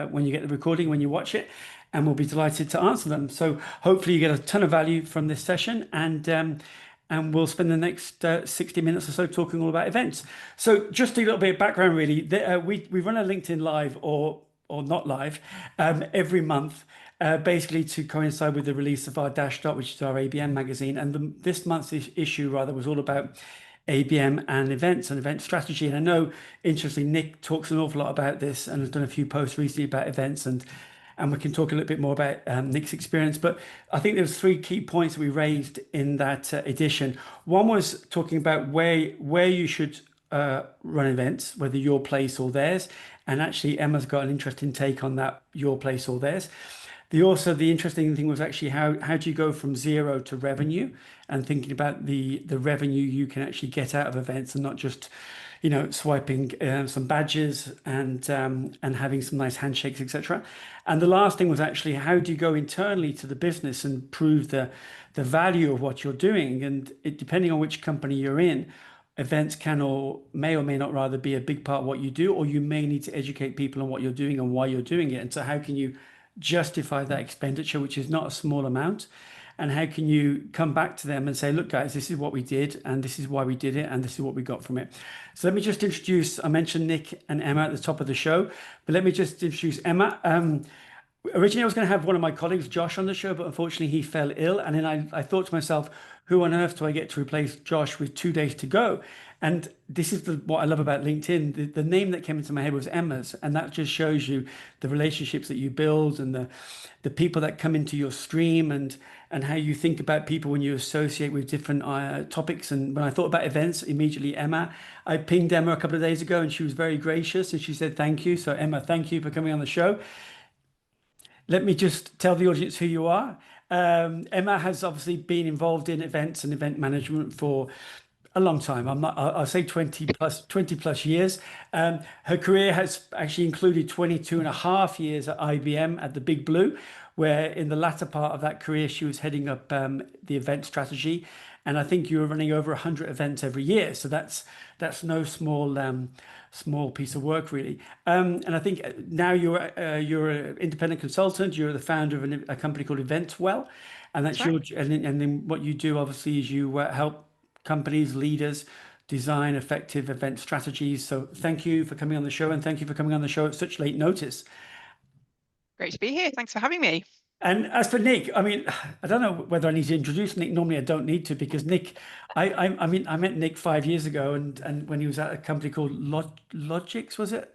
when you get the recording, when you watch it, and we'll be delighted to answer them. So hopefully you get a ton of value from this session, and we'll spend the next 60 minutes or so talking all about events. So just a little bit of background, really. We run a LinkedIn Live or not live every month. Basically to coincide with the release of our DashDot, which is our ABM magazine. And this month's issue rather was all about ABM and events and event strategy. And I know, interestingly, Nick talks an awful lot about this and has done a few posts recently about events, and we can talk a little bit more about Nick's experience. But I think there's three key points that we raised in that edition. One was talking about where you should run events, whether your place or theirs. And actually, Emma's got an interesting take on that, your place or theirs. The interesting thing was actually how do you go from zero to revenue, and thinking about the revenue you can actually get out of events, and not just swiping some badges and having some nice handshakes, etc. And the last thing was actually how do you go internally to the business and prove the value of what you're doing. And depending on which company you're in, events can or may not rather be a big part of what you do, or you may need to educate people on what you're doing and why you're doing it. And so how can you justify that expenditure, which is not a small amount, and how can you come back to them and say, look guys, this is what we did, and this is why we did it, and this is what we got from it. So let me just introduce, I mentioned Nick and Emma at the top of the show, but let me just introduce Emma. Originally I was going to have one of my colleagues, Josh, on the show, but unfortunately he fell ill, and then I thought to myself, who on earth do I get to replace Josh with 2 days to go? And this is what I love about LinkedIn. The name that came into my head was Emma's, and that just shows you the relationships that you build, and the people that come into your stream, and how you think about people when you associate with different topics. And when I thought about events, immediately Emma, I pinged Emma a couple of days ago, and she was very gracious, and she said thank you. So Emma, thank you for coming on the show. Let me just tell the audience who you are. Emma has obviously been involved in events and event management for a long time. I'll say 20 plus years. Her career has actually included 22 and a half years at IBM at the Big Blue, where in the latter part of that career, she was heading up the event strategy. And I think you were running over 100 events every year. So that's no small piece of work, really. And I think now you're an independent consultant. You're the founder of a company called Eventwell, and that's right. And then what you do obviously is you help companies, leaders design effective event strategies. So thank you for coming on the show, and thank you for coming on the show at such late notice. Great to be here. Thanks for having me. And as for Nick, I mean, I don't know whether I need to introduce Nick. Normally I don't need to, because Nick, I mean, I met Nick 5 years ago, and when he was at a company called Logix, was it?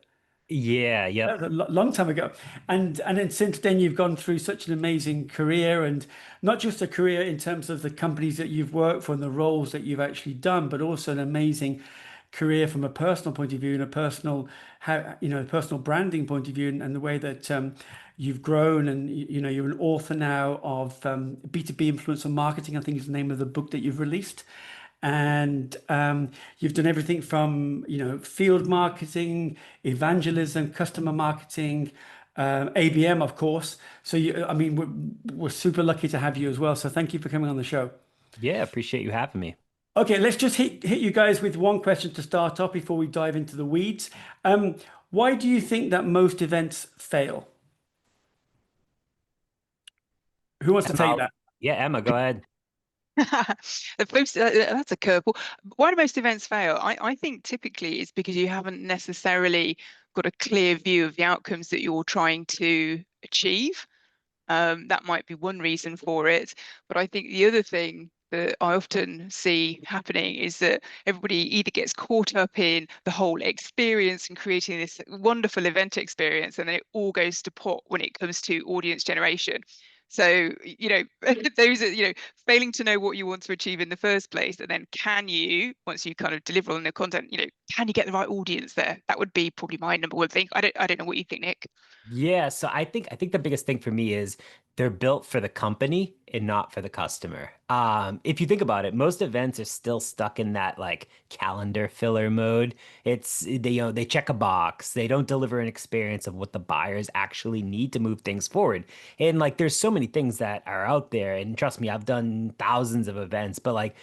Yeah, That was a long time ago. And then since then you've gone through such an amazing career, and not just a career in terms of the companies that you've worked for and the roles that you've actually done, but also an amazing career from a personal point of view, and a personal personal branding point of view, and the way that you've grown. And you're an author now of B2B influencer marketing, I think is the name of the book that you've released. And you've done everything from field marketing, evangelism, customer marketing, ABM, of course. So I mean, we're super lucky to have you as well. So thank you for coming on the show. Yeah, appreciate you having me. Okay, let's just hit you guys with one question to start off before we dive into the weeds. Why do you think that most events fail? Who wants to take that? Yeah, Emma, go ahead. That's a curveball. Why do most events fail? I think typically it's because you haven't necessarily got a clear view of the outcomes that you're trying to achieve. That might be one reason for it. But I think the other thing that I often see happening is that everybody either gets caught up in the whole experience and creating this wonderful event experience, and then it all goes to pot when it comes to audience generation. So, those are, failing to know what you want to achieve in the first place. And then can you, once you kind of deliver on the content, can you get the right audience there? That would be probably my number one thing. I don't know what you think, Nick. Yeah, so I think the biggest thing for me is they're built for the company and not for the customer. If you think about it, most events are still stuck in that like calendar filler mode. They check a box. They don't deliver an experience of what the buyers actually need to move things forward. And like there's so many things that are out there, and trust me, I've done thousands of events, but like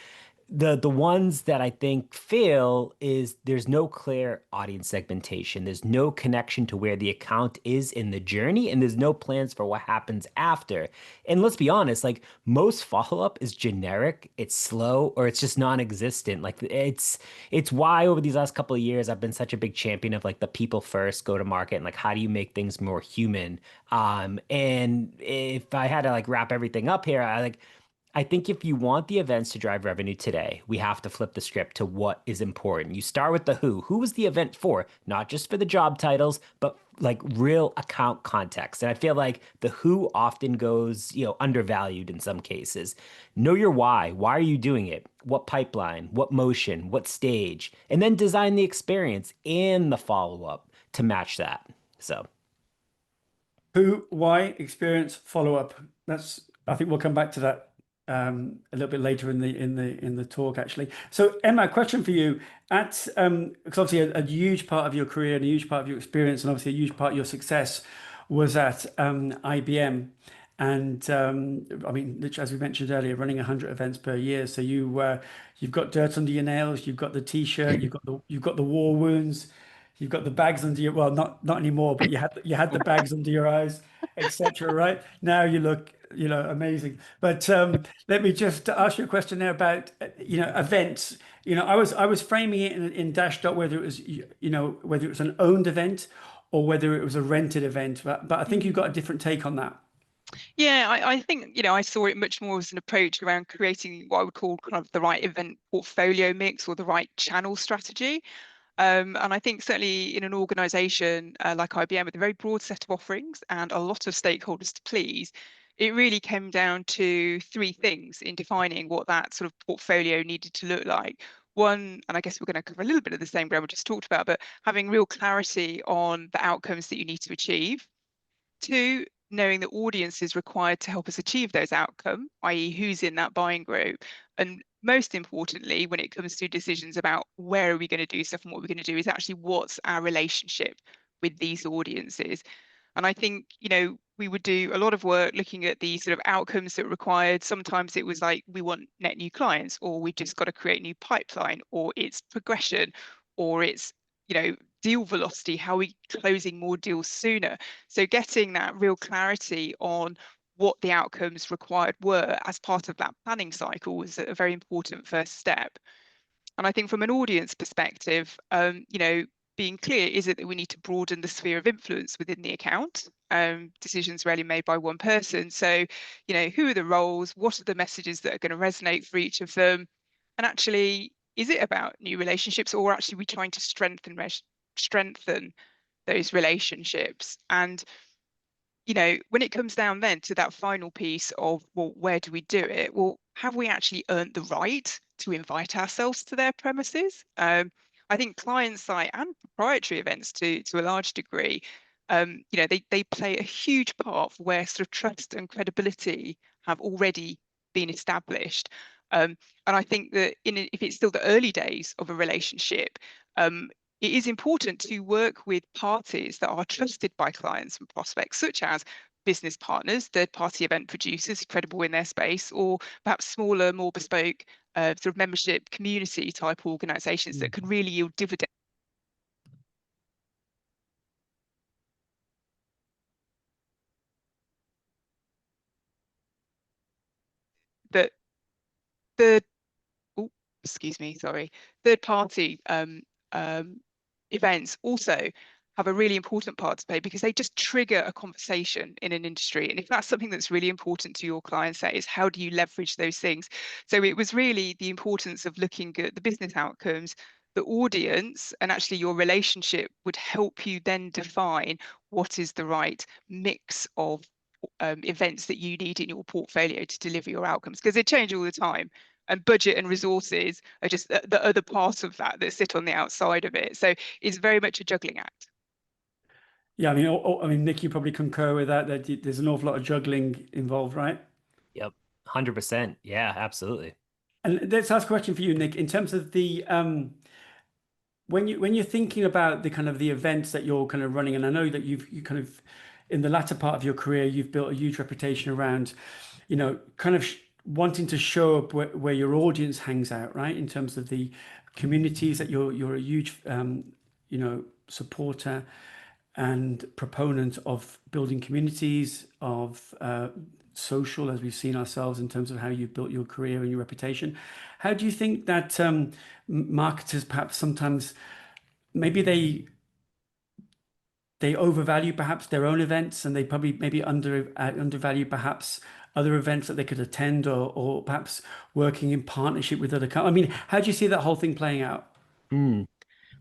the ones that I think fail is there's no clear audience segmentation. There's no connection to where the account is in the journey, and there's no plans for what happens after. And let's be honest, like most follow-up is generic, it's slow, or it's just non-existent. Like it's why over these last couple of years I've been such a big champion of like the people first go to market and like how do you make things more human. And if I had to like wrap everything up here, I think if you want the events to drive revenue today, we have to flip the script to what is important. You start with the who. Who is the event for? Not just for the job titles, but like real account context. And I feel like the who often goes, undervalued in some cases. Know your why. Why are you doing it? What pipeline? What motion? What stage? And then design the experience and the follow-up to match that. So Who, why, experience, follow up. I think we'll come back to that a little bit later in the talk, actually. So, Emma, question for you. Because obviously a huge part of your career and a huge part of your experience, and obviously a huge part of your success was at IBM. And I mean, literally, as we mentioned earlier, running 100 events per year. So you've got dirt under your nails, you've got the t-shirt, you've got the war wounds, you've got the bags under your, well, not anymore, but you had the bags under your eyes, etc. Right now you look amazing. But let me just ask you a question there about events. I was framing it in DashDot whether it was whether it was an owned event or whether it was a rented event. But I think you've got a different take on that. Yeah, I think, I saw it much more as an approach around creating what I would call kind of the right event portfolio mix or the right channel strategy. And I think certainly in an organization like IBM with a very broad set of offerings and a lot of stakeholders to please, it really came down to three things in defining what that sort of portfolio needed to look like. One, and I guess we're going to cover a little bit of the same ground we just talked about, but having real clarity on the outcomes that you need to achieve. Two, knowing the audience is required to help us achieve those outcomes, i.e. who's in that buying group. And most importantly, when it comes to decisions about where are we going to do stuff and what we're going to do is actually what's our relationship with these audiences. And I think, we would do a lot of work looking at the sort of outcomes that were required. Sometimes it was like, we want net new clients, or we just got to create new pipeline, or it's progression, or it's, deal velocity, how are we closing more deals sooner? So getting that real clarity on what the outcomes required were as part of that planning cycle was a very important first step. And I think from an audience perspective, being clear, is it that we need to broaden the sphere of influence within the account? Decisions rarely made by one person. So, who are the roles? What are the messages that are going to resonate for each of them? And actually, is it about new relationships, or actually we trying to strengthen those relationships? And when it comes down then to that final piece of, well, where do we do it? Well, have we actually earned the right to invite ourselves to their premises? I think client side and proprietary events to a large degree, they play a huge part where sort of trust and credibility have already been established. And I think that if it's still the early days of a relationship, it is important to work with parties that are trusted by clients and prospects, such as business partners, third-party event producers, credible in their space, or perhaps smaller, more bespoke sort of membership community type organizations that can really yield dividends. That third, oh, excuse me, sorry, third-party events also have a really important part to play because they just trigger a conversation in an industry. And if that's something that's really important to your client set, is how do you leverage those things? So it was really the importance of looking at the business outcomes, the audience, and actually your relationship would help you then define what is the right mix of events that you need in your portfolio to deliver your outcomes, because they change all the time. And budget and resources are just the other part of that sit on the outside of it. So it's very much a juggling act. Yeah, I mean, Nick, you probably concur with that. There's an awful lot of juggling involved, right? Yep, 100%. Yeah, absolutely. And let's ask a question for you, Nick. In terms of the when you're thinking about the kind of the events that you're kind of running, and I know that you kind of in the latter part of your career you've built a huge reputation around, kind of wanting to show up where your audience hangs out, right? In terms of the communities that you're a huge, supporter and proponent of building communities of social, as we've seen ourselves in terms of how you've built your career and your reputation. How do you think that marketers perhaps sometimes maybe they overvalue perhaps their own events, and they probably maybe undervalue perhaps other events that they could attend, or perhaps working in partnership with other I mean, how do you see that whole thing playing out? Hmm.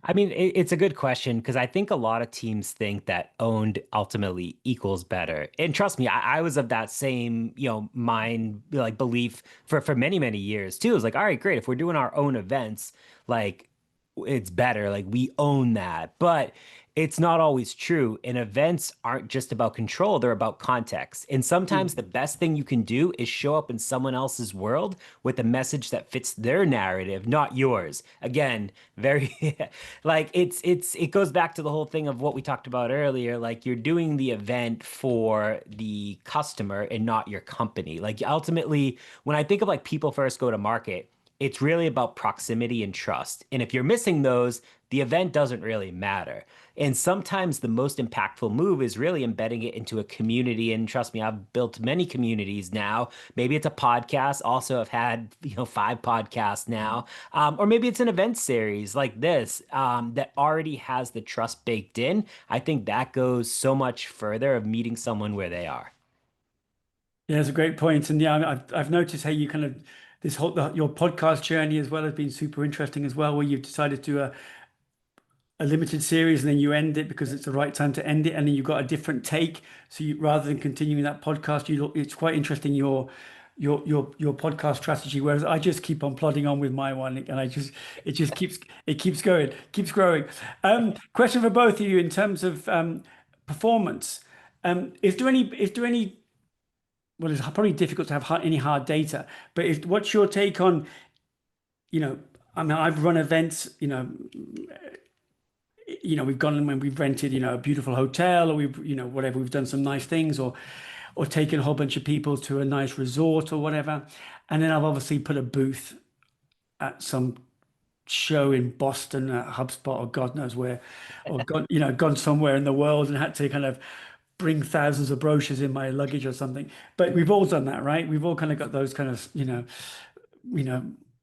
I mean, it's a good question because I think a lot of teams think that owned ultimately equals better. And trust me, I was of that same, mind like belief for many, many years too. It was like, all right, great. If we're doing our own events, like it's better. Like we own that. But it's not always true. And events aren't just about control, they're about context. And sometimes the best thing you can do is show up in someone else's world with a message that fits their narrative, not yours. Again, very like it goes back to the whole thing of what we talked about earlier. Like you're doing the event for the customer and not your company. Like ultimately, when I think of like people first go to market, it's really about proximity and trust. And if you're missing those, the event doesn't really matter. And sometimes the most impactful move is really embedding it into a community. And trust me, I've built many communities now. Maybe it's a podcast. Also, I've had 5 podcasts now, or maybe it's an event series like this that already has the trust baked in. I think that goes so much further of meeting someone where they are. Yeah, that's a great point. And yeah, I've noticed how you kind of your podcast journey as well has been super interesting as well, where you've decided to a limited series and then you end it because it's the right time to end it, and then you've got a different take. So rather than continuing that podcast, it's quite interesting your podcast strategy. Whereas I just keep on plodding on with my one, and it just keeps going, keeps growing. Question for both of you in terms of performance. Is there any well, it's probably difficult to have any hard data, but what's your take on, I mean, I've run events, we've gone when we've rented, a beautiful hotel, or we've, whatever, we've done some nice things, or taken a whole bunch of people to a nice resort or whatever. And then I've obviously put a booth at some show in Boston at HubSpot or God knows where, or gone somewhere in the world and had to kind of bring thousands of brochures in my luggage or something. But we've all done that, right? We've all kind of got those kind of,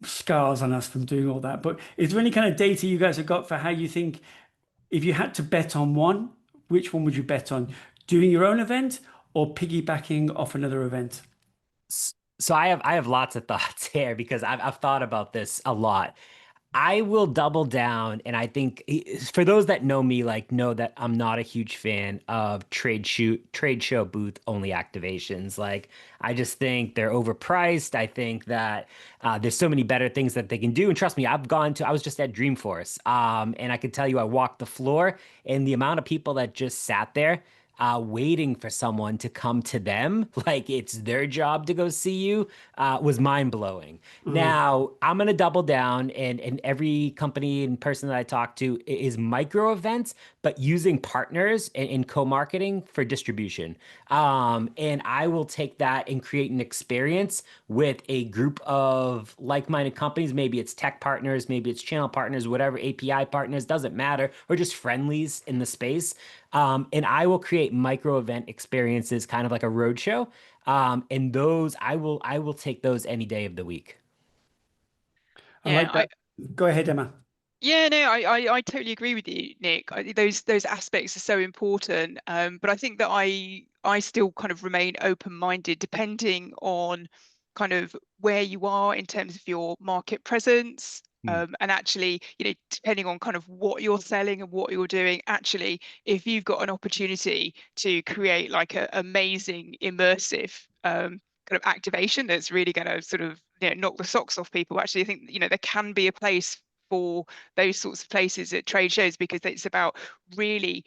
scars on us from doing all that. But is there any kind of data you guys have got for how you think, if you had to bet on one, which one would you bet on? Doing your own event or piggybacking off another event? So I have lots of thoughts here because I've thought about this a lot. I will double down, and I think for those that know me, like know that I'm not a huge fan of trade show booth only activations. Like I just think they're overpriced. I think that there's so many better things that they can do. And trust me, I was just at Dreamforce, and I can tell you, I walked the floor, and the amount of people that just sat there waiting for someone to come to them, like it's their job to go see you, was mind blowing. Now, I'm going to double down, and every company and person that I talk to is micro events, but using partners and co-marketing for distribution. And I will take that and create an experience with a group of like-minded companies. Maybe it's tech partners, maybe it's channel partners, whatever, API partners, doesn't matter, or just friendlies in the space. And I will create micro event experiences, kind of like a roadshow. And those I will take those any day of the week. I like that. Go ahead, Emma. Yeah, no, I totally agree with you, Nick. Those aspects are so important. But I think that I still kind of remain open-minded, depending on kind of where you are in terms of your market presence. And actually, depending on kind of what you're selling and what you're doing, actually, if you've got an opportunity to create like an amazing, immersive kind of activation that's really going to sort of knock the socks off people, actually, I think there can be a place for those sorts of places at trade shows, because it's about really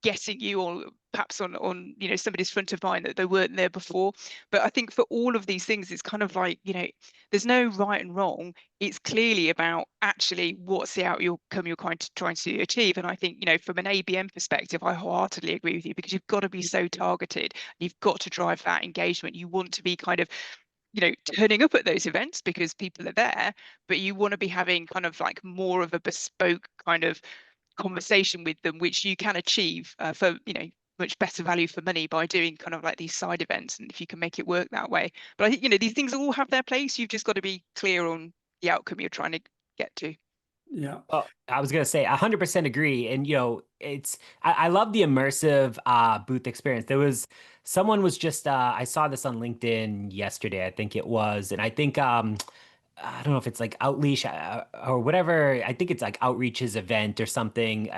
getting you all perhaps on somebody's front of mind that they weren't there before. But I think for all of these things, it's kind of like there's no right and wrong. It's clearly about actually what's the outcome you're trying to achieve. And I think from an ABM perspective, I wholeheartedly agree with you, because you've got to be so targeted. You've got to drive that engagement. You want to be kind of turning up at those events because people are there, but you want to be having kind of like more of a bespoke kind of conversation with them, which you can achieve for much better value for money by doing kind of like these side events, and if you can make it work that way. But I think these things all have their place. You've just got to be clear on the outcome you're trying to get to. Yeah. Oh, I was gonna say 100% agree. And I love the immersive booth experience. Someone was just I saw this on LinkedIn yesterday, I think it was, and I think I don't know if it's like Outreach or whatever. I think it's like Outreach's event or something.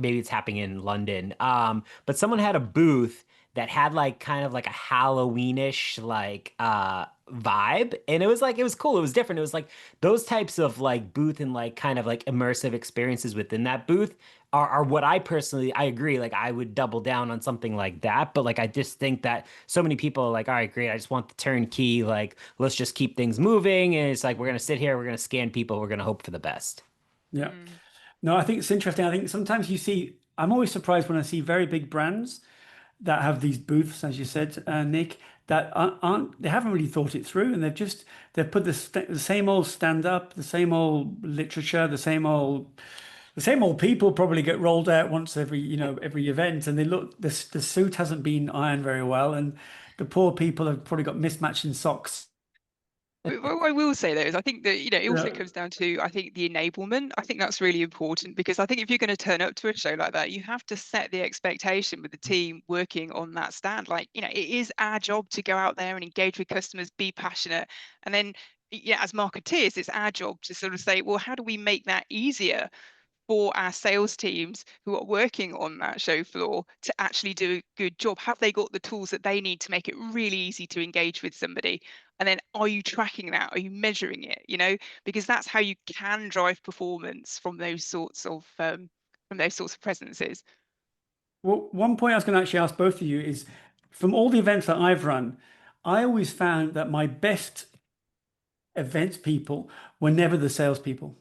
Maybe it's happening in London. But someone had a booth that had like kind of like a Halloweenish like vibe, and it was cool. It was different. It was like those types of like booth and like kind of like immersive experiences within that booth are what I agree. Like I would double down on something like that. But like I just think that so many people are like, all right, great. I just want the turnkey. Like let's just keep things moving. And it's like we're gonna sit here, we're gonna scan people, we're gonna hope for the best. Yeah. No, I think it's interesting. I think sometimes I'm always surprised when I see very big brands that have these booths, as you said, Nick, that they haven't really thought it through, and they've put the same old stand up, the same old literature, the same old people probably get rolled out once every event, and the suit hasn't been ironed very well, and the poor people have probably got mismatching socks. What I will say though is I think that it also Yeah. comes down to I think the enablement. I think that's really important because I think if you're going to turn up to a show like that, you have to set the expectation with the team working on that stand. Like it is our job to go out there and engage with customers, be passionate, and then as marketeers, it's our job to sort of say, well, how do we make that easier for our sales teams who are working on that show floor to actually do a good job? Have they got the tools that they need to make it really easy to engage with somebody? And then are you tracking that? Are you measuring it? Because that's how you can drive performance from those sorts of presences. Well, one point I was going to actually ask both of you is, from all the events that I've run, I always found that my best events people were never the salespeople.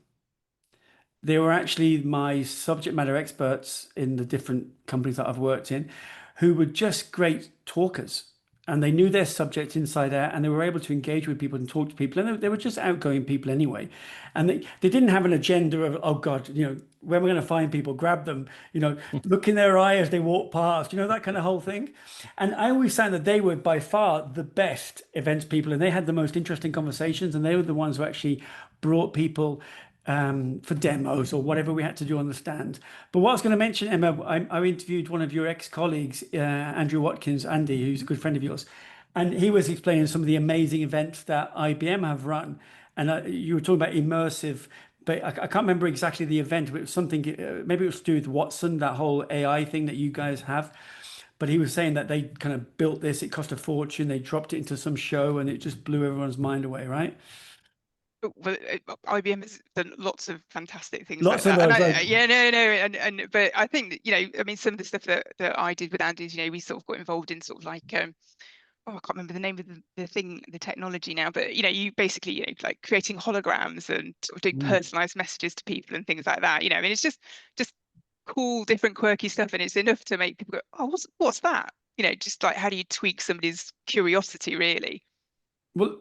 They were actually my subject matter experts in the different companies that I've worked in, who were just great talkers. And they knew their subject inside out, and they were able to engage with people and talk to people. And they were just outgoing people anyway. And they didn't have an agenda of, oh God, where we're going to find people, grab them, look in their eye as they walk past, that kind of whole thing. And I always found that they were by far the best events people, and they had the most interesting conversations, and they were the ones who actually brought people for demos or whatever we had to do on the stand. But what I was going to mention, Emma, I interviewed one of your ex-colleagues, Andrew Watkins, Andy, who's a good friend of yours, and he was explaining some of the amazing events that IBM have run. And you were talking about immersive, but I can't remember exactly the event, but it was something, maybe it was to do with Watson, that whole AI thing that you guys have. But he was saying that they kind of built this, it cost a fortune, they dropped it into some show, and it just blew everyone's mind away, right? Well, IBM has done lots of fantastic things like Lots of that, and those. yeah, no, and but I think that I mean, some of the stuff that I did with Andy is we sort of got involved in sort of like oh, I can't remember the name of the thing, the technology now, but you basically like creating holograms and sort of doing personalized messages to people and things like that. I mean, it's just cool, different, quirky stuff, and it's enough to make people go, oh, what's that? Just like how do you tweak somebody's curiosity, really? Well,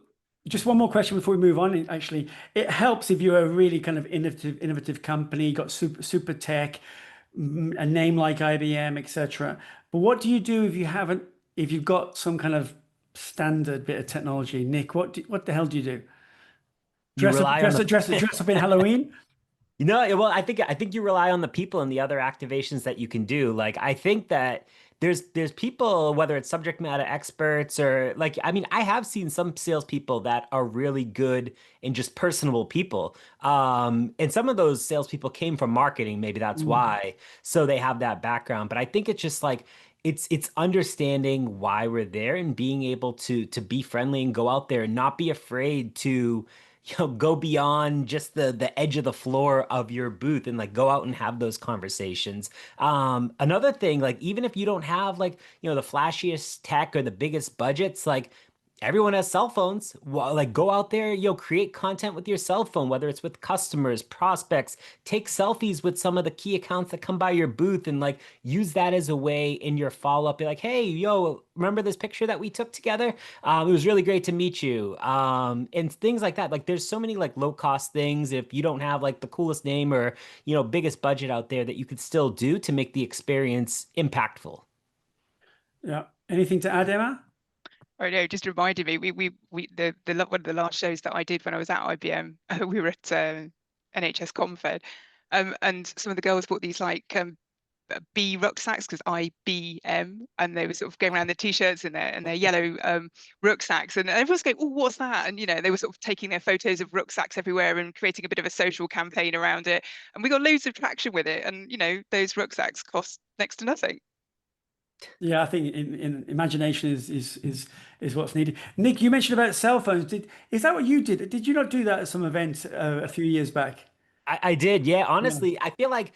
just one more question before we move on. Actually, it helps if you're a really kind of innovative company, got super tech, a name like IBM, etc. But what do you do if you've got some kind of standard bit of technology? Nick, what the hell do you do? You Dress up, rely on dress the up, dress up in Halloween? Well, I think you rely on the people and the other activations that you can do. Like I think that there's people, whether it's subject matter experts or like, I mean, I have seen some salespeople that are really good and just personable people. And some of those salespeople came from marketing, maybe that's why. So they have that background. But I think it's just like it's understanding why we're there and being able to be friendly and go out there and not be afraid to go beyond just the edge of the floor of your booth and like go out and have those conversations. Another thing, like even if you don't have like the flashiest tech or the biggest budgets, like everyone has cell phones. Well, like go out there, create content with your cell phone, whether it's with customers, prospects, take selfies with some of the key accounts that come by your booth and like use that as a way in your follow-up. Be like, hey, remember this picture that we took together? It was really great to meet you. And things like that. Like there's so many like low cost things if you don't have like the coolest name or, biggest budget out there that you could still do to make the experience impactful. Yeah. Anything to add, Emma? Oh no, just reminded me. One of the last shows that I did when I was at IBM, we were at NHS Confed, and some of the girls bought these like B rucksacks because IBM, and they were sort of going around their t-shirts and their yellow rucksacks, and everyone's going, "Oh, what's that?" And they were sort of taking their photos of rucksacks everywhere and creating a bit of a social campaign around it, and we got loads of traction with it. And those rucksacks cost next to nothing. Yeah, I think in imagination is what's needed. Nick, you mentioned about cell phones. Is that what you did? Did you not do that at some event a few years back? I did, yeah. Yeah. Honestly, I feel like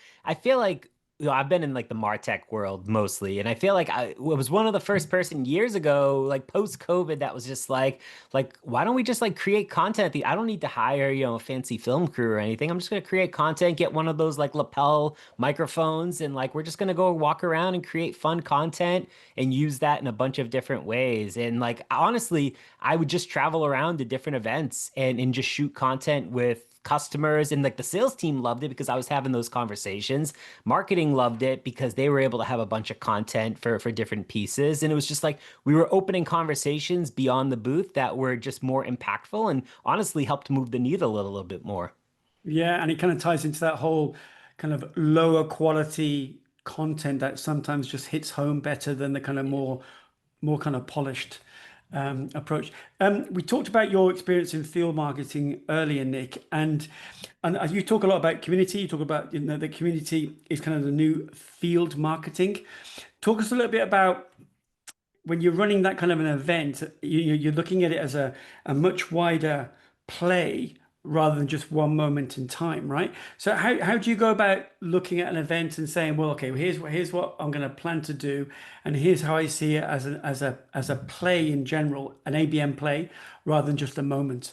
I've been in like the MarTech world mostly, and I feel like I was one of the first person years ago, like post COVID, that was just like why don't we just like create content? I don't need to hire a fancy film crew or anything. I'm just gonna create content, get one of those like lapel microphones, and like we're just gonna go walk around and create fun content and use that in a bunch of different ways. And like honestly, I would just travel around to different events and just shoot content with customers, and like the sales team loved it because I was having those conversations. Marketing loved it because they were able to have a bunch of content for different pieces, and it was just like we were opening conversations beyond the booth that were just more impactful and honestly helped move the needle a little bit more. Yeah, and it kind of ties into that whole kind of lower quality content that sometimes just hits home better than the kind of more kind of polished approach. We talked about your experience in field marketing earlier, Nick, and you talk a lot about community. You talk about the community is kind of the new field marketing. Talk us a little bit about when you're running that kind of an event. You're looking at it as a much wider play rather than just one moment in time, right? So how do you go about looking at an event and saying, well, okay, here's what I'm going to plan to do, and here's how I see it as a play in general, an ABM play, rather than just a moment.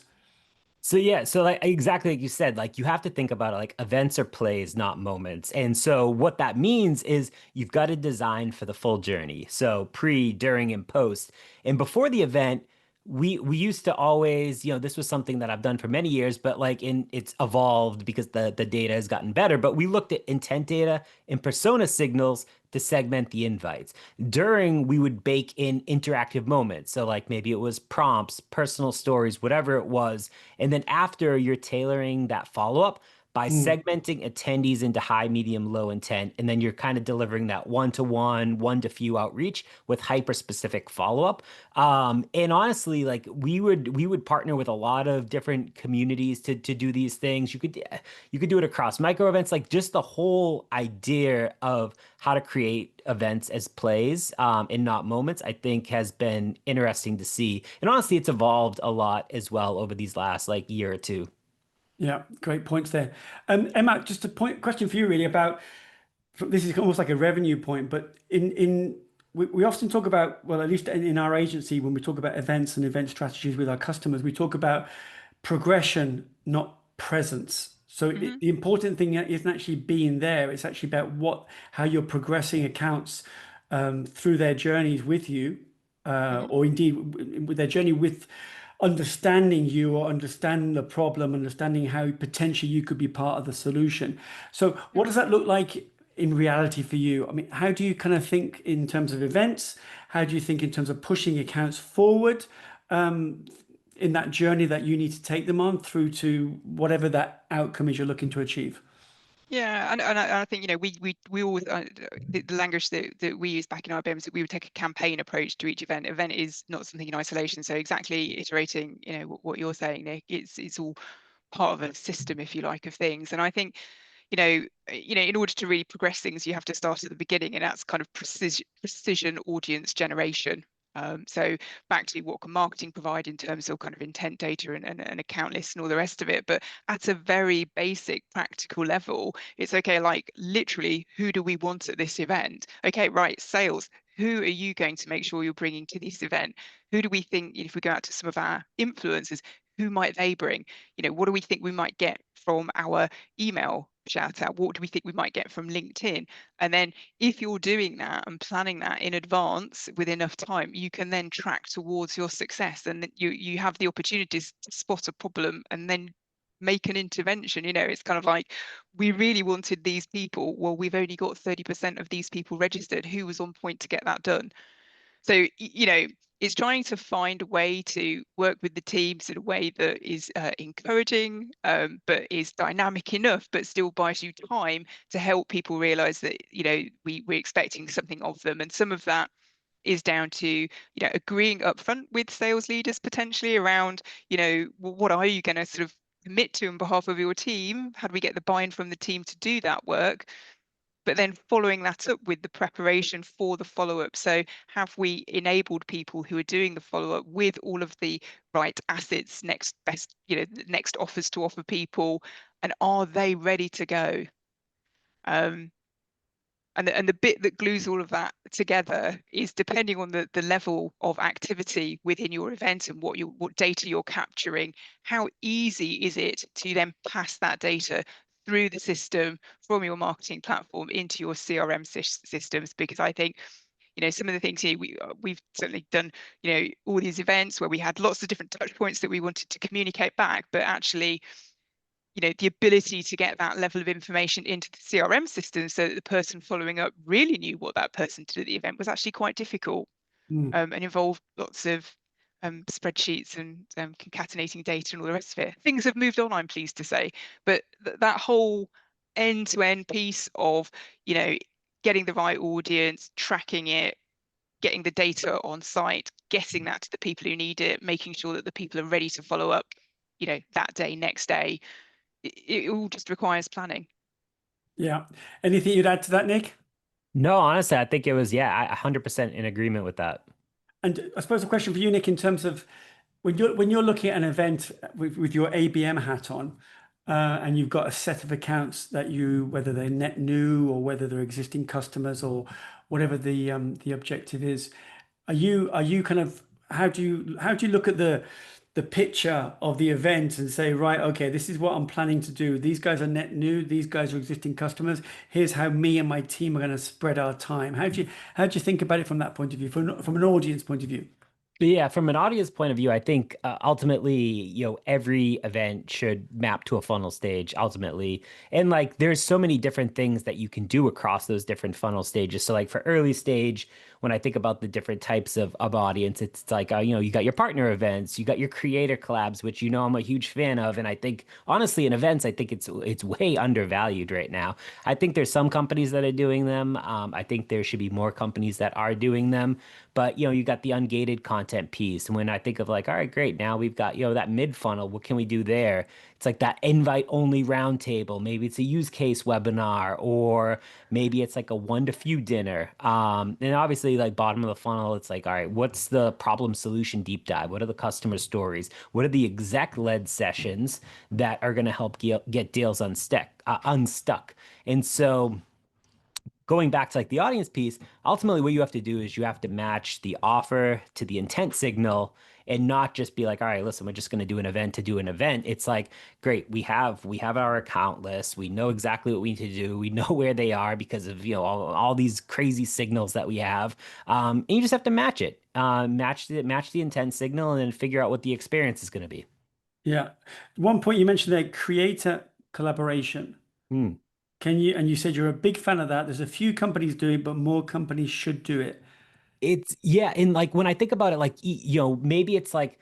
So yeah, so like exactly like you said, like you have to think about it like events are plays, not moments. And so what that means is you've got to design for the full journey. So pre, during, and post. And before the event, we used to always, this was something that I've done for many years, but like it's evolved because the data has gotten better. But we looked at intent data and persona signals to segment the invites. During, we would bake in interactive moments. So like maybe it was prompts, personal stories, whatever it was. And then after, you're tailoring that follow-up by Mm. segmenting attendees into high, medium, low intent. And then you're kind of delivering that one-to-one, one-to-few outreach with hyper-specific follow-up. And honestly, like we would partner with a lot of different communities to do these things. You could do it across micro events, like just the whole idea of how to create events as plays and not moments, I think has been interesting to see. And honestly, it's evolved a lot as well over these last like year or two. Yeah, great points there. Emma, just a question for you really about, this is almost like a revenue point, but we often talk about, well, at least in our agency, when we talk about events and event strategies with our customers, we talk about progression, not presence. So Hmm. the important thing isn't actually being there. It's actually about how you're progressing accounts through their journeys with you, Hmm. or indeed with their journey with understanding you or understanding the problem, understanding how potentially you could be part of the solution. So what does that look like in reality for you? I mean, how do you kind of think in terms of events? How do you think in terms of pushing accounts forward in that journey that you need to take them on through to whatever that outcome is you're looking to achieve? Yeah, and I think we always the language that we use back in IBM is that we would take a campaign approach to each event. Event is not something in isolation. So exactly iterating, what you're saying, Nick, it's all part of a system, if you like, of things. And I think in order to really progress things, you have to start at the beginning, and that's kind of precision audience generation. So back to what can marketing provide in terms of kind of intent data and account lists and all the rest of it. But at a very basic practical level, it's okay, like literally, who do we want at this event? Okay, right, sales. Who are you going to make sure you're bringing to this event? Who do we think, if we go out to some of our influencers, who might they bring? What do we think we might get from our email shout out? What do we think we might get from LinkedIn? And then if you're doing that and planning that in advance with enough time, you can then track towards your success, and you have the opportunities to spot a problem and then make an intervention. It's kind of like, we really wanted these people. Well, we've only got 30% of these people registered. Who was on point to get that done? So, it's trying to find a way to work with the teams in a way that is encouraging, but is dynamic enough, but still buys you time to help people realize that, we're expecting something of them. And some of that is down to, agreeing upfront with sales leaders potentially around, what are you going to sort of commit to on behalf of your team? How do we get the buy-in from the team to do that work? But then following that up with the preparation for the follow-up. So have we enabled people who are doing the follow-up with all of the right assets, next best, next offers to offer people, and are they ready to go? And the bit that glues all of that together is, depending on the level of activity within your event and what data you're capturing, how easy is it to then pass that data through the system from your marketing platform into your CRM systems? Because I think, some of the things here, we've certainly done, all these events where we had lots of different touch points that we wanted to communicate back, but actually, the ability to get that level of information into the CRM system so that the person following up really knew what that person did at the event was actually quite difficult, and involved lots of spreadsheets and concatenating data and all the rest of it. Things have moved on, I'm pleased to say, but that whole end-to-end piece of, getting the right audience, tracking it, getting the data on site, getting that to the people who need it, making sure that the people are ready to follow up, that day, next day. It all just requires planning. Yeah. Anything you'd add to that, Nick? No, honestly, I think it was, I 100% in agreement with that. And I suppose a question for you, Nick, in terms of when you're looking at an event with your ABM hat on, and you've got a set of accounts that whether they're net new or whether they're existing customers or whatever the objective is, are you kind of, how do you look at the picture of the event and say, right, okay, this is what I'm planning to do. These guys are net new. These guys are existing customers. Here's how me and my team are going to spread our time. How do you think about it from that point of view, from an audience point of view? But yeah, from an audience point of view, I think ultimately, every event should map to a funnel stage ultimately. And like, there's so many different things that you can do across those different funnel stages. So like for early stage, when I think about the different types of audience, it's like, you got your partner events, you got your creator collabs, which, I'm a huge fan of. And I think honestly, in events, I think it's way undervalued right now. I think there's some companies that are doing them. I think there should be more companies that are doing them. But, you got the ungated content piece. And when I think of like, all right, great, now we've got, that mid funnel, what can we do there? It's like that invite only roundtable. Maybe it's a use case webinar, or maybe it's like a one to few dinner. And obviously, like bottom of the funnel, it's like, all right, what's the problem solution deep dive? What are the customer stories? What are the exec led sessions that are going to help get deals unstuck? And so, going back to like the audience piece, ultimately what you have to do is you have to match the offer to the intent signal, and not just be like, all right, listen, we're just going to do an event to do an event. It's like, great, we have our account list. We know exactly what we need to do. We know where they are because of, all these crazy signals that we have. And you just have to match it, match the intent signal, and then figure out what the experience is going to be. Yeah. One point you mentioned there, creator collaboration. And you said you're a big fan of that. There's a few companies doing it, but more companies should do it. And like when I think about it, like, maybe it's like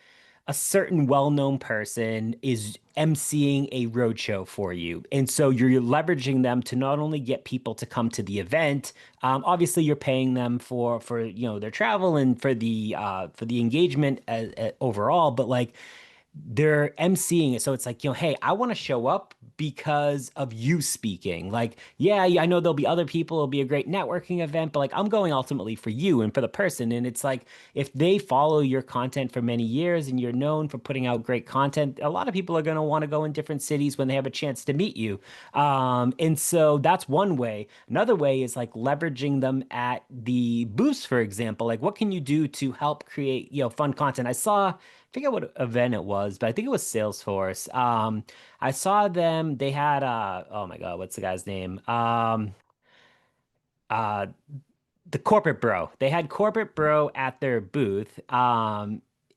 a certain well-known person is emceeing a roadshow for you. And so you're leveraging them to not only get people to come to the event, obviously you're paying them for their travel and for the engagement overall, but like, they're emceeing it. So it's like, hey, I want to show up because of you speaking. Like, yeah, I know there'll be other people, it'll be a great networking event, but like I'm going ultimately for you and for the person. And it's like if they follow your content for many years and you're known for putting out great content, a lot of people are going to want to go in different cities when they have a chance to meet you. And so that's one way. Another way is like leveraging them at the booths, for example. Like, what can you do to help create, fun content? I forget what event it was, but I think it was Salesforce. I saw them. They had oh my God, what's the guy's name? Uh, the Corporate Bro. They had Corporate Bro at their booth.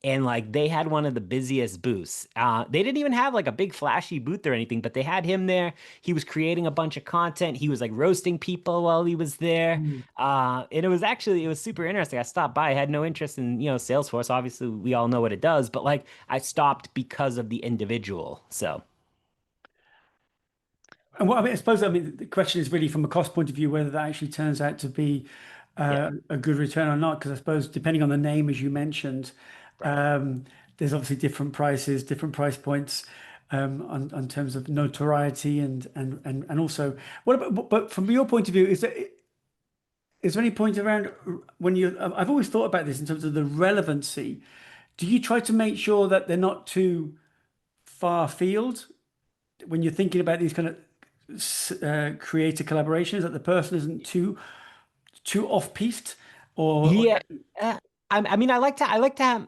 And like they had one of the busiest booths. They didn't even have like a big flashy booth or anything, but they had him there. He was creating a bunch of content. He was like roasting people while he was there. Mm. And it was super interesting. I stopped by. I had no interest in, Salesforce. Obviously, we all know what it does, but like I stopped because of the individual. So And I suppose the question is really from a cost point of view whether that actually turns out to be yeah, a good return or not. Because I suppose depending on the name, as you mentioned, right. um, there's obviously different prices, different price points on terms of notoriety and also what about. But from your point of view, is there any point around when you? I've always thought about this in terms of the relevancy. Do you try to make sure that they're not too far field when you're thinking about these kind of creator collaborations, that the person isn't too off piste or Yeah, uh, I mean, I like them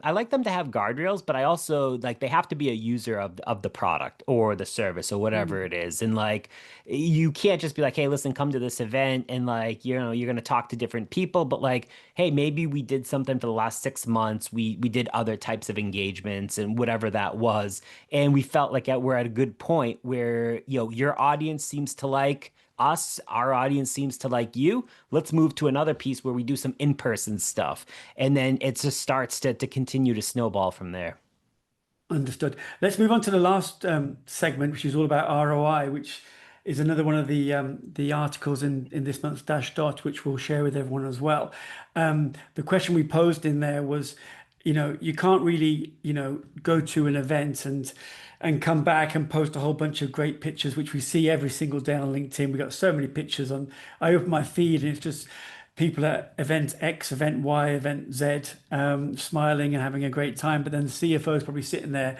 to have guardrails, but I also like they have to be a user of the product or the service or whatever Mm. it is, and like you can't just be like, hey, listen, come to this event, and like you're gonna talk to different people, but like, hey, maybe we did something for the last 6 months, we did other types of engagements and whatever that was, and we felt like we're at a good point where your audience seems to like us, our audience seems to like you. Let's move to another piece where we do some in-person stuff. And then it just starts to continue to snowball from there. Understood. Let's move on to the last segment, which is all about ROI, which is another one of the articles in this month's DashDot, which we'll share with everyone as well. The question we posed in there was, you can't really, go to an event and come back and post a whole bunch of great pictures, which we see every single day on LinkedIn. We've got so many pictures on. I open my feed and it's just people at event X, event Y, event Z, smiling and having a great time. But then the CFO is probably sitting there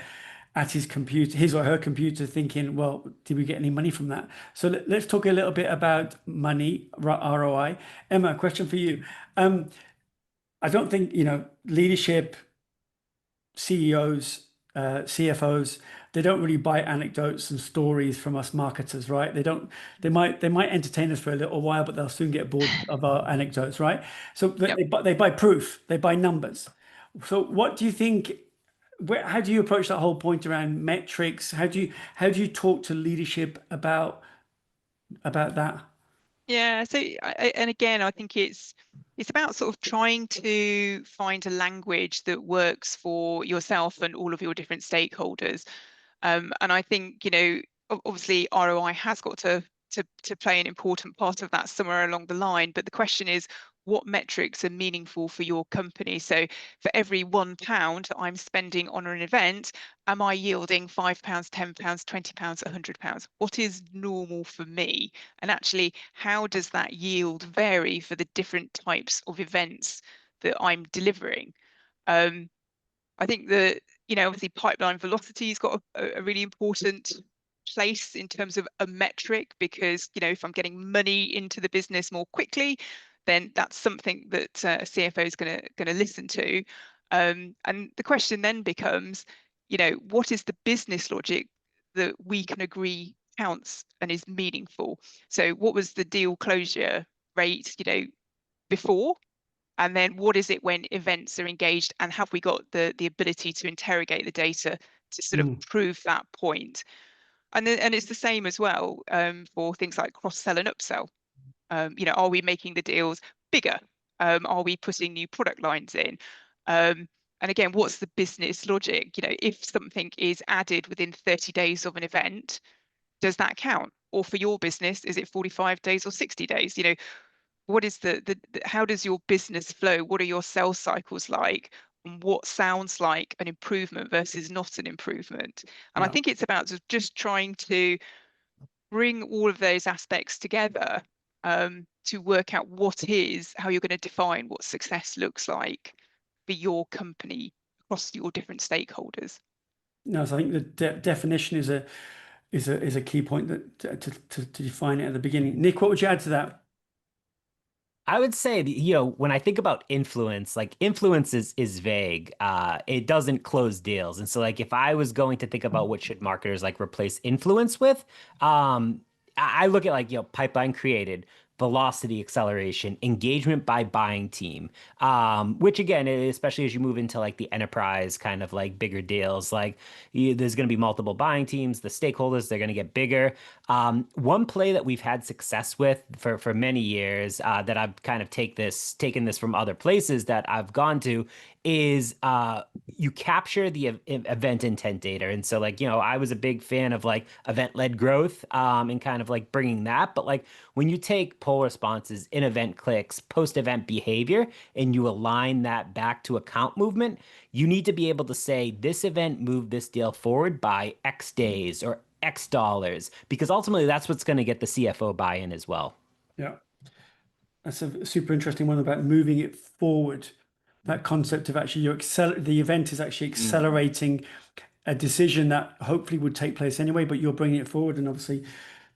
at his computer, his or her computer, thinking, "Well, did we get any money from that?" So let's talk a little bit about money, ROI. Emma, a question for you. I don't think leadership, CEOs, CFOs, they don't really buy anecdotes and stories from us marketers, right? They don't. They might entertain us for a little while, but they'll soon get bored of our anecdotes, right? So Yep. they buy proof, they buy numbers. So what do you think? How do you approach that whole point around metrics? How do you talk to leadership about that? Yeah, so and again, I think it's about sort of trying to find a language that works for yourself and all of your different stakeholders. And I think, obviously ROI has got to play an important part of that somewhere along the line. But the question is, what metrics are meaningful for your company? So for every £1 that I'm spending on an event, am I yielding £5, £10, £20, £100? What is normal for me? And actually, how does that yield vary for the different types of events that I'm delivering? Um, I think that, obviously pipeline velocity's got a really important place in terms of a metric because, if I'm getting money into the business more quickly, then that's something that a CFO is going to listen to. And the question then becomes, what is the business logic that we can agree counts and is meaningful? So what was the deal closure rate, before? And then what is it when events are engaged, and have we got the ability to interrogate the data to sort of Mm. prove that point? And it's the same as well for things like cross-sell and upsell. Are we making the deals bigger? Are we putting new product lines in? And again, what's the business logic? If something is added within 30 days of an event, does that count? Or for your business, is it 45 days or 60 days? What is how does your business flow? What are your sales cycles like? and what sounds like an improvement versus not an improvement. And I Yeah. think it's about just trying to bring all of those aspects together to work out how you're going to define what success looks like for your company across your different stakeholders. No, so I think the definition is a key point that to define it at the beginning. Nick, what would you add to that? I would say, when I think about influence, like influence is vague. It doesn't close deals. And so like if I was going to think about what should marketers like replace influence with, I look at like, pipeline created, velocity acceleration, engagement by buying team. Which again, especially as you move into like the enterprise kind of like bigger deals, like there's going to be multiple buying teams, the stakeholders, they're going to get bigger. One play that we've had success with for many years, that I've kind of taken this from other places that I've gone to, is you capture the event intent data. And so like, I was a big fan of like event-led growth, and kind of like bringing that. But like when you take poll responses, in-event clicks, post-event behavior, and you align that back to account movement, you need to be able to say this event moved this deal forward by X days or X dollars, because ultimately that's what's going to get the CFO buy-in as well. Yeah, that's a super interesting one about moving it forward. That concept of actually the event is actually accelerating a decision that hopefully would take place anyway, but you're bringing it forward, and obviously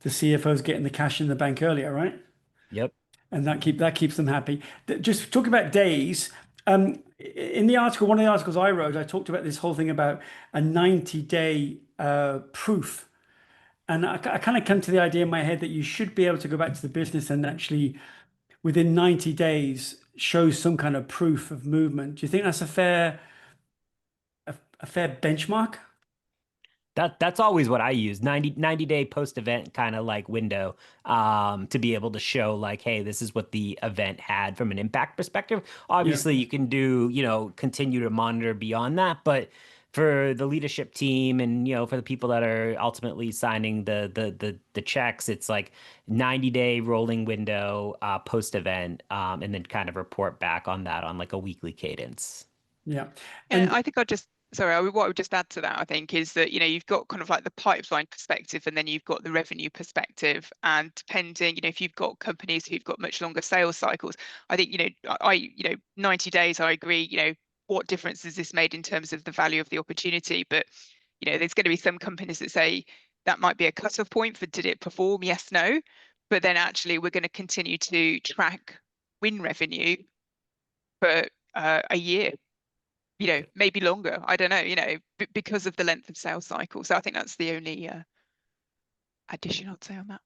the CFO's getting the cash in the bank earlier, right? Yep. And that keeps them happy. Just talking about days. In the article, one of the articles I wrote, I talked about this whole thing about a 90-day proof. And I kind of come to the idea in my head that you should be able to go back to the business and actually, within 90 days, show some kind of proof of movement. Do you think that's a fair benchmark? That's always what I use. 90-day post-event kind of like window, to be able to show like, hey, this is what the event had from an impact perspective. Obviously, you can do, continue to monitor beyond that, but for the leadership team and for the people that are ultimately signing the checks, it's like 90-day rolling window, post-event, and then kind of report back on that on like a weekly cadence. Yeah. And I think what I would just add to that, I think, is that, you've got kind of like the pipeline perspective and then you've got the revenue perspective. And depending, if you've got companies who've got much longer sales cycles, I think, 90 days, I agree, what difference has this made in terms of the value of the opportunity? But, there's going to be some companies that say that might be a cutoff point for did it perform? Yes, no. But then actually we're going to continue to track win revenue for a year. Maybe longer. I don't know, because of the length of sales cycle. So I think that's the only addition I'd say on that.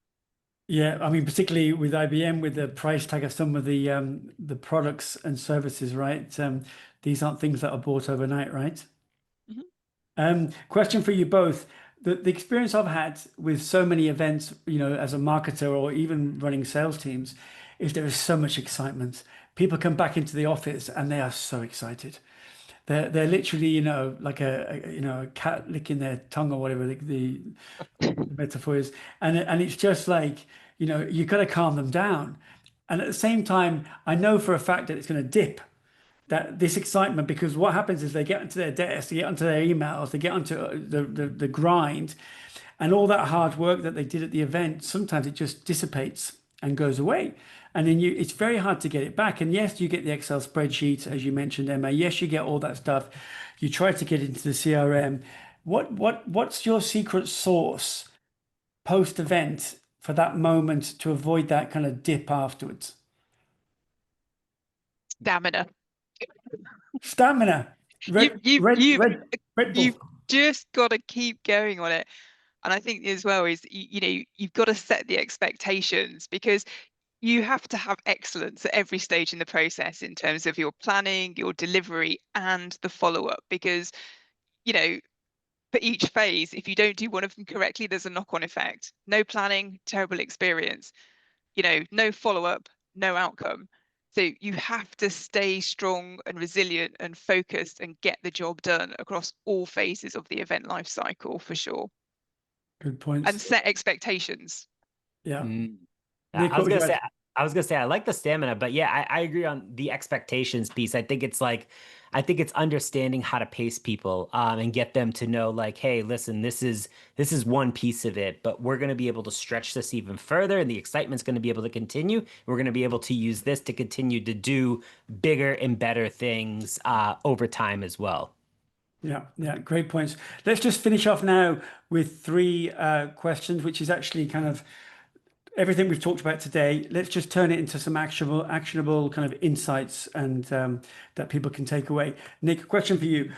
Yeah, I mean, particularly with IBM, with the price tag of some of the products and services, right? These aren't things that are bought overnight, right? Question for you both. The experience I've had with so many events, as a marketer or even running sales teams, is there is so much excitement. People come back into the office and they are so excited. They're literally, like a cat licking their tongue or whatever the metaphor is, and it's just like, you've got to calm them down. And at the same time, I know for a fact that it's going to dip, that this excitement, because what happens is they get onto their desk, they get onto their emails, they get onto the grind, and all that hard work that they did at the event, sometimes it just dissipates and goes away. And then it's very hard to get it back. And yes, you get the Excel spreadsheet, as you mentioned, Emma. Yes, you get all that stuff. You try to get into the CRM. What's your secret sauce post-event for that moment to avoid that kind of dip afterwards? Stamina. Red Bull. You've just got to keep going on it. And I think as well is, you've got to set the expectations, because you have to have excellence at every stage in the process in terms of your planning, your delivery, and the follow-up. Because, for each phase, if you don't do one of them correctly, there's a knock-on effect. No planning, terrible experience. No follow-up, no outcome. So you have to stay strong and resilient and focused and get the job done across all phases of the event life cycle, for sure. Good points. And set expectations. Yeah. Mm. Nick, I was what would gonna you say, add? I was gonna say I like the stamina, but yeah, I agree on the expectations piece. I think it's understanding how to pace people, and get them to know like, hey, listen, this is one piece of it, but we're gonna be able to stretch this even further, and the excitement's gonna be able to continue. We're gonna be able to use this to continue to do bigger and better things over time as well. Yeah, yeah, great points. Let's just finish off now with three questions, which is actually kind of everything we've talked about today. Let's just turn it into some actionable kind of insights and that people can take away. Nick, a question for you.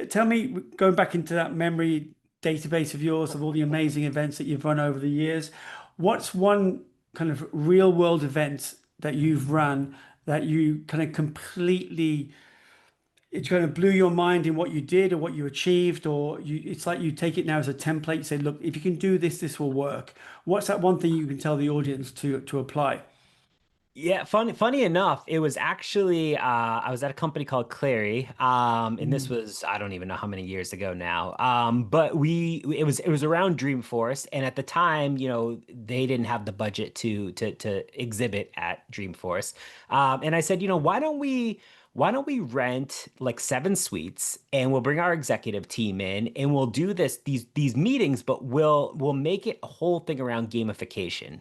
Tell me, going back into that memory database of yours of all the amazing events that you've run over the years, what's one kind of real world event that you've run that you kind of completely it's kind of blew your mind in what you did or what you achieved, or it's like you take it now as a template, you say, look, if you can do this, this will work. What's that one thing you can tell the audience to apply? Yeah, funny enough, it was actually I was at a company called Clary, and this Mm, was I don't even know how many years ago now. But it was around Dreamforce, and at the time, they didn't have the budget to exhibit at Dreamforce. And I said, why don't we rent like 7 suites and we'll bring our executive team in and we'll do these meetings, but we'll make it a whole thing around gamification.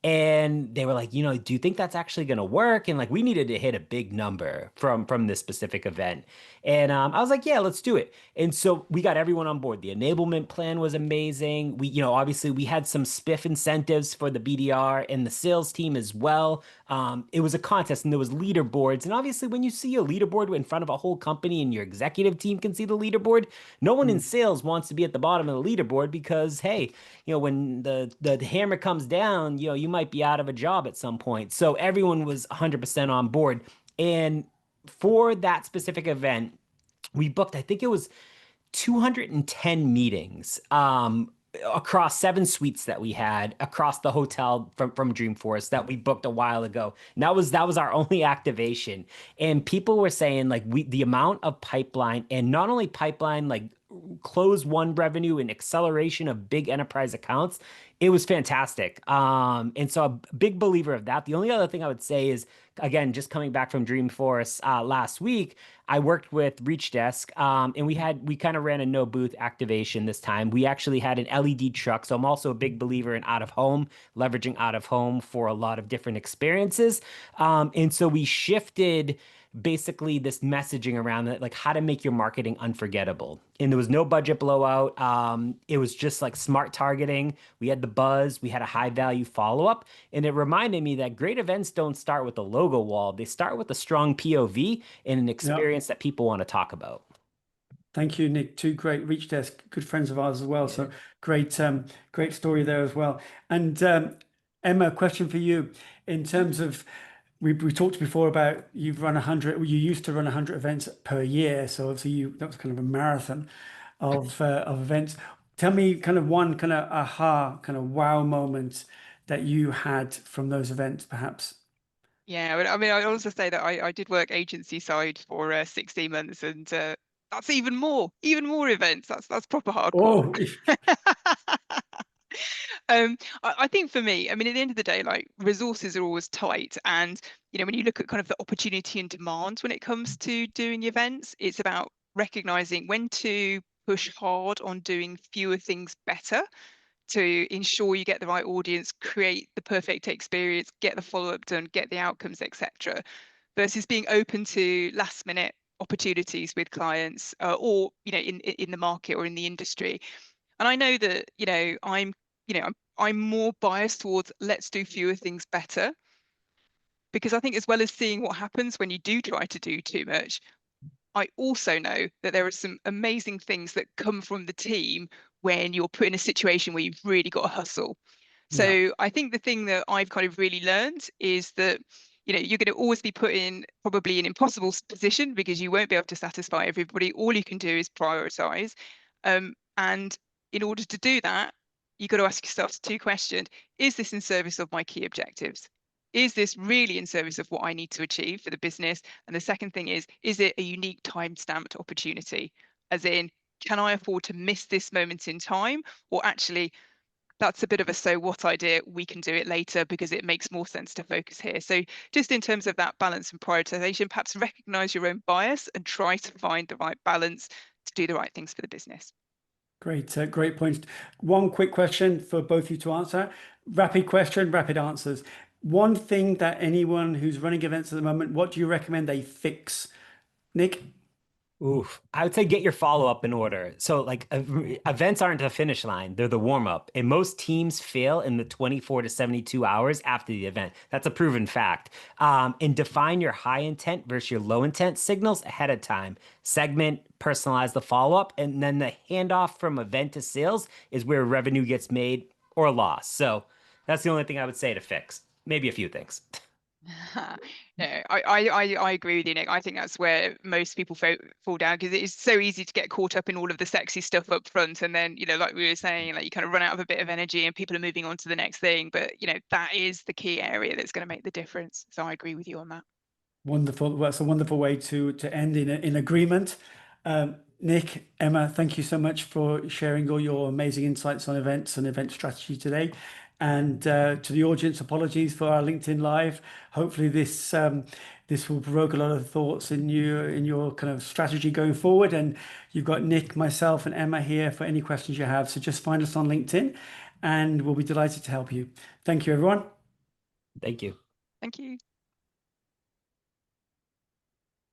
And they were like, do you think that's actually going to work? And like, we needed to hit a big number from this specific event. And I was like, yeah, let's do it. And so we got everyone on board. The enablement plan was amazing. Obviously we had some spiff incentives for the BDR and the sales team as well. It was a contest and there was leaderboards. And obviously when you see a leaderboard in front of a whole company and your executive team can see the leaderboard, no one in mm, sales wants to be at the bottom of the leaderboard because, hey, when the hammer comes down, you might be out of a job at some point. So everyone was 100% on board. And for that specific event, we booked, I think it was 210 meetings across 7 suites that we had across the hotel from Dreamforce that we booked a while ago. And that was our only activation. And people were saying like the amount of pipeline, and not only pipeline, like close one revenue and acceleration of big enterprise accounts, it was fantastic. And so a big believer of that. The only other thing I would say is, again, just coming back from Dreamforce last week, I worked with Reach Desk, and we kind of ran a no booth activation this time. We actually had an LED truck, so I'm also a big believer in out of home, leveraging out of home for a lot of different experiences. And so we shifted basically this messaging around it, like how to make your marketing unforgettable. And there was no budget blowout. It was just like smart targeting. We had the buzz. We had a high value follow up, and it reminded me that great events don't start with a logo wall. They start with a strong POV and an yeah. experience that people want to talk about. Thank you, Nick. Two great Reach Desk, good friends of ours as well. Yeah. So great story there as well. And Emma, question for you. In terms of, we talked before about you've run 100, you used to run 100 events per year. So obviously that was kind of a marathon of events. Tell me kind of one kind of aha, kind of wow moment that you had from those events, perhaps. Yeah, I mean, I also say that I did work agency side for 16 months, and that's even more events. That's proper hardcore. Oh, I think for me, I mean, at the end of the day, like resources are always tight, and when you look at kind of the opportunity and demand when it comes to doing events, it's about recognizing when to push hard on doing fewer things better to ensure you get the right audience, create the perfect experience, get the follow-up done, get the outcomes, etc., versus being open to last minute opportunities with clients, or in the market or in the industry. And I know that I'm more biased towards let's do fewer things better, because I think as well as seeing what happens when you do try to do too much, I also know that there are some amazing things that come from the team when you're put in a situation where you've really got to hustle. yeah, So I think the thing that I've kind of really learned is that you're going to always be put in probably an impossible position because you won't be able to satisfy everybody. All you can do is prioritize. And in order to do that, you've got to ask yourself 2 questions. Is this in service of my key objectives? Is this really in service of what I need to achieve for the business? And the second thing is it a unique time-stamped opportunity? As in, can I afford to miss this moment in time? Or actually, that's a bit of a so what idea. We can do it later because it makes more sense to focus here. So just in terms of that balance and prioritization, perhaps recognize your own bias and try to find the right balance to do the right things for the business. Great, great point. One quick question for both of you to answer. Rapid question, rapid answers. One thing that anyone who's running events at the moment, what do you recommend they fix? Nick? Oof. I would say get your follow-up in order. So like events aren't the finish line, they're the warm-up. And most teams fail in the 24 to 72 hours after the event. That's a proven fact. And define your high intent versus your low intent signals ahead of time. Segment, personalize the follow-up, and then the handoff from event to sales is where revenue gets made or lost. So that's the only thing I would say to fix. Maybe a few things. No, I agree with you, Nick. I think that's where most people fall down because it's so easy to get caught up in all of the sexy stuff up front, and then like we were saying, like you kind of run out of a bit of energy, and people are moving on to the next thing. But that is the key area that's going to make the difference. So I agree with you on that. Wonderful. Well, that's a wonderful way to end in agreement. Nick, Emma, thank you so much for sharing all your amazing insights on events and event strategy today. And to the audience, apologies for our LinkedIn Live. Hopefully this this will provoke a lot of thoughts in your kind of strategy going forward. And you've got Nick, myself, and Emma here for any questions you have. So just find us on LinkedIn and we'll be delighted to help you. Thank you, everyone. Thank you. Thank you.